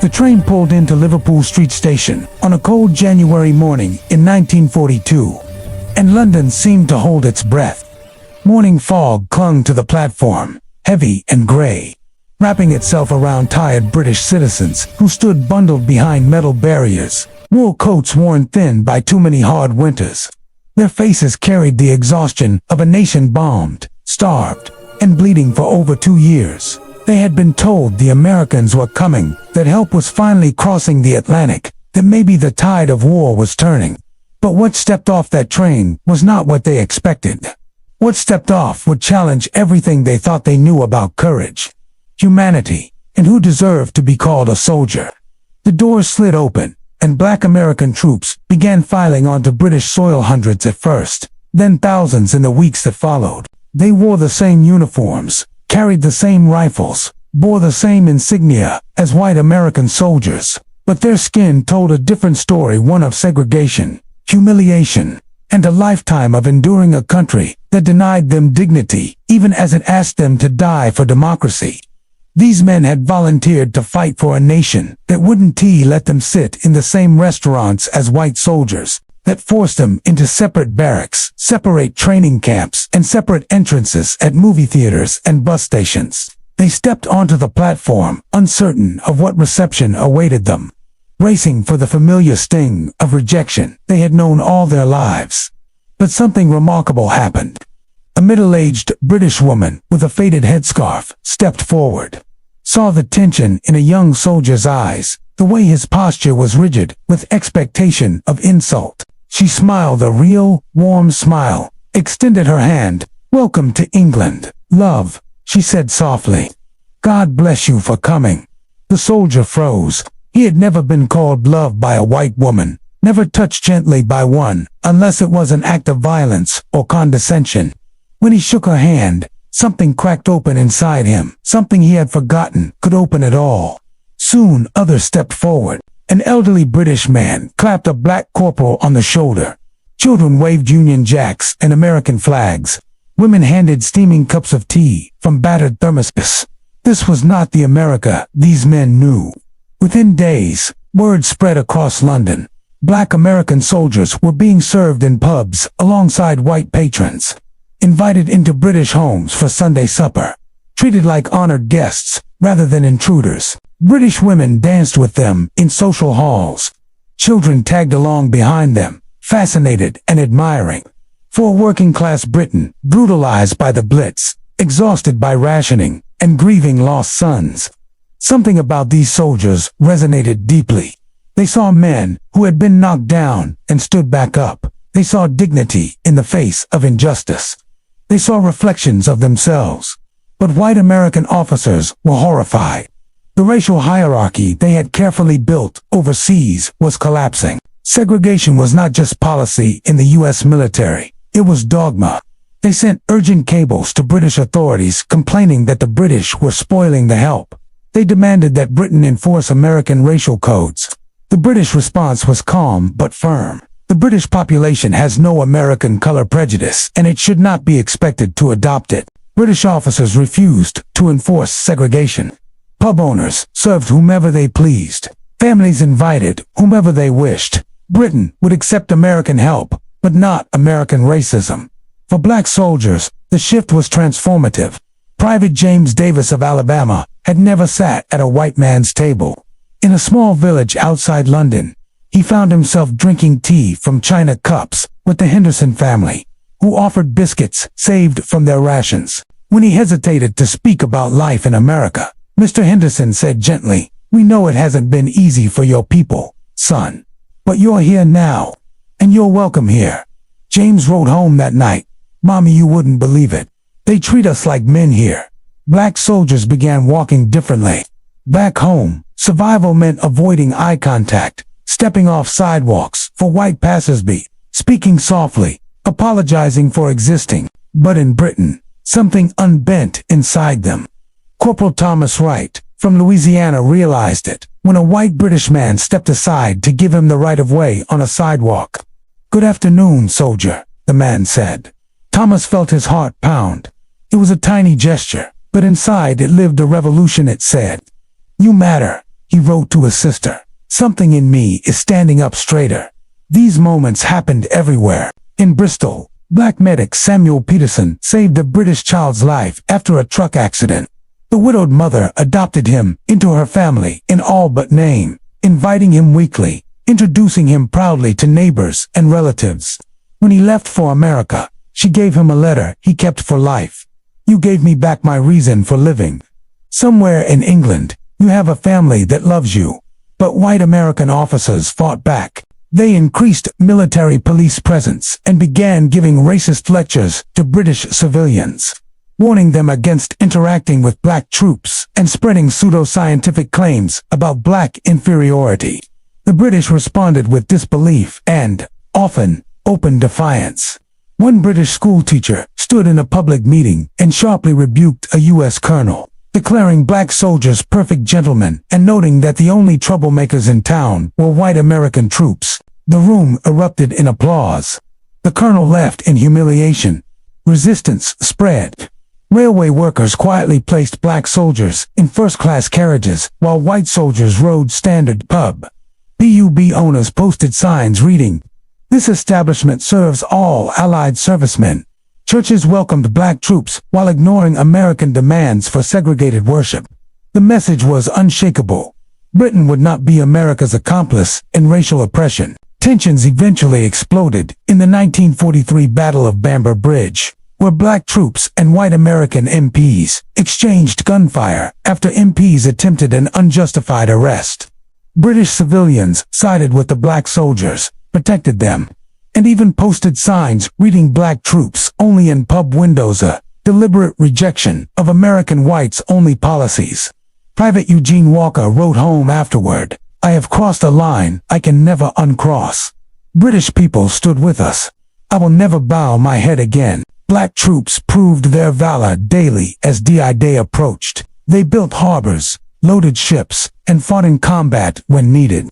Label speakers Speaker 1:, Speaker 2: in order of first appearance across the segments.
Speaker 1: The train pulled into Liverpool Street Station on a cold January morning in 1942, and London seemed to hold its breath. Morning fog clung to the platform, heavy and gray, wrapping itself around tired British citizens who stood bundled behind metal barriers, wool coats worn thin by too many hard winters. Their faces carried the exhaustion of a nation bombed, starved, and bleeding for over 2 years. They had been told the Americans were coming, that help was finally crossing the Atlantic, that maybe the tide of war was turning. But what stepped off that train was not what they expected. What stepped off would challenge everything they thought they knew about courage, humanity, and who deserved to be called a soldier. The doors slid open, and black American troops began filing onto British soil, hundreds at first, then thousands in the weeks that followed. They wore the same uniforms, carried the same rifles, bore the same insignia as white American soldiers, but their skin told a different story, one of segregation, humiliation, and a lifetime of enduring a country that denied them dignity, even as it asked them to die for democracy. These men had volunteered to fight for a nation that wouldn't let them sit in the same restaurants as white soldiers, that forced them into separate barracks, separate training camps, and separate entrances at movie theaters and bus stations. They stepped onto the platform, uncertain of what reception awaited them, racing for the familiar sting of rejection they had known all their lives. But something remarkable happened. A middle-aged British woman with a faded headscarf stepped forward, saw the tension in a young soldier's eyes, the way his posture was rigid with expectation of insult. She smiled a real, warm smile, extended her hand. "Welcome to England, love," she said softly. "God bless you for coming." The soldier froze. He had never been called love by a white woman, never touched gently by one, unless it was an act of violence or condescension. When he shook her hand, something cracked open inside him, something he had forgotten could open at all. Soon others stepped forward. An elderly British man clapped a black corporal on the shoulder. Children waved Union Jacks and American flags. Women handed steaming cups of tea from battered thermoses. This was not the America these men knew. Within days, word spread across London. Black American soldiers were being served in pubs alongside white patrons, invited into British homes for Sunday supper, treated like honored guests rather than intruders. British women danced with them in social halls. Children tagged along behind them, fascinated and admiring. For a working-class Briton, brutalized by the Blitz, exhausted by rationing, and grieving lost sons, something about these soldiers resonated deeply. They saw men who had been knocked down and stood back up. They saw dignity in the face of injustice. They saw reflections of themselves. But white American officers were horrified. The racial hierarchy they had carefully built overseas was collapsing. Segregation was not just policy in the U.S. military, it was dogma. They sent urgent cables to British authorities complaining that the British were spoiling the help. They demanded that Britain enforce American racial codes. The British response was calm but firm. The British population has no American color prejudice, and it should not be expected to adopt it. British officers refused to enforce segregation. Pub owners served whomever they pleased. Families invited whomever they wished. Britain would accept American help, but not American racism. For black soldiers, the shift was transformative. Private James Davis of Alabama had never sat at a white man's table. In a small village outside London, he found himself drinking tea from china cups with the Henderson family, who offered biscuits saved from their rations. When he hesitated to speak about life in America, Mr. Henderson said gently, "We know it hasn't been easy for your people, son. But you're here now, and you're welcome here." James wrote home that night, "Mommy, you wouldn't believe it. They treat us like men here." Black soldiers began walking differently. Back home, survival meant avoiding eye contact, stepping off sidewalks for white passersby, speaking softly, apologizing for existing. But in Britain, something unbent inside them. Corporal Thomas Wright, from Louisiana, realized it when a white British man stepped aside to give him the right of way on a sidewalk. "Good afternoon, soldier," the man said. Thomas felt his heart pound. It was a tiny gesture, but inside it lived a revolution. It said, "You matter. he wrote to his sister. Something in me is standing up straighter. These moments happened everywhere. In Bristol, black medic Samuel Peterson saved a British child's life after a truck accident. The widowed mother adopted him into her family in all but name, inviting him weekly, introducing him proudly to neighbors and relatives. When he left for America, she gave him a letter he kept for life. You gave me back my reason for living. Somewhere in England, you have a family that loves you. But white American officers fought back. They increased military police presence and began giving racist lectures to British civilians, warning them against interacting with black troops and spreading pseudo-scientific claims about black inferiority. The British responded with disbelief and, often, open defiance. One British schoolteacher stood in a public meeting and sharply rebuked a U.S. colonel, declaring black soldiers perfect gentlemen and noting that the only troublemakers in town were white American troops. The room erupted in applause. The colonel left in humiliation. Resistance spread. Railway workers quietly placed black soldiers in first-class carriages while white soldiers rode standard pub. PUB owners posted signs reading, "This establishment serves all Allied servicemen." Churches welcomed black troops while ignoring American demands for segregated worship. The message was unshakable. Britain would not be America's accomplice in racial oppression. Tensions eventually exploded in the 1943 Battle of Bamber Bridge, where black troops and white American MPs exchanged gunfire after MPs attempted an unjustified arrest. British civilians sided with the black soldiers, protected them, and even posted signs reading "Black troops only" in pub windows, a deliberate rejection of American whites-only policies. Private Eugene Walker wrote home afterward, "I have crossed a line I can never uncross. British people stood with us. I will never bow my head again." Black troops proved their valor daily as DI Day approached. They built harbors, loaded ships, and fought in combat when needed.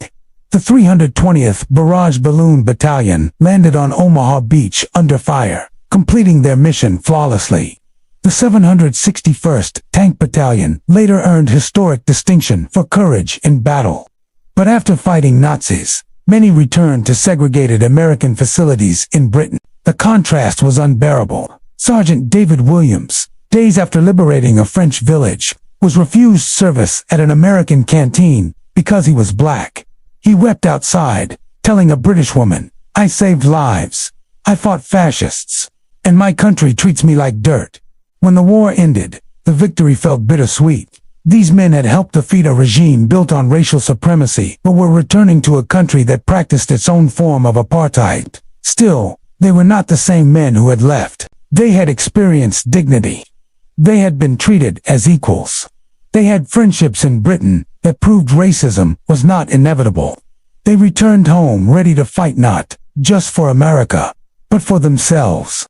Speaker 1: The 320th Barrage Balloon Battalion landed on Omaha Beach under fire, completing their mission flawlessly. The 761st Tank Battalion later earned historic distinction for courage in battle. But after fighting Nazis, many returned to segregated American facilities in Britain. The contrast was unbearable. Sergeant David Williams, days after liberating a French village, was refused service at an American canteen because he was black. He wept outside, telling a British woman, "I saved lives. I fought fascists. And my country treats me like dirt." When the war ended, the victory felt bittersweet. These men had helped defeat a regime built on racial supremacy, but were returning to a country that practiced its own form of apartheid. Still, they were not the same men who had left. They had experienced dignity. They had been treated as equals. They had friendships in Britain that proved racism was not inevitable. They returned home ready to fight not just for America, but for themselves.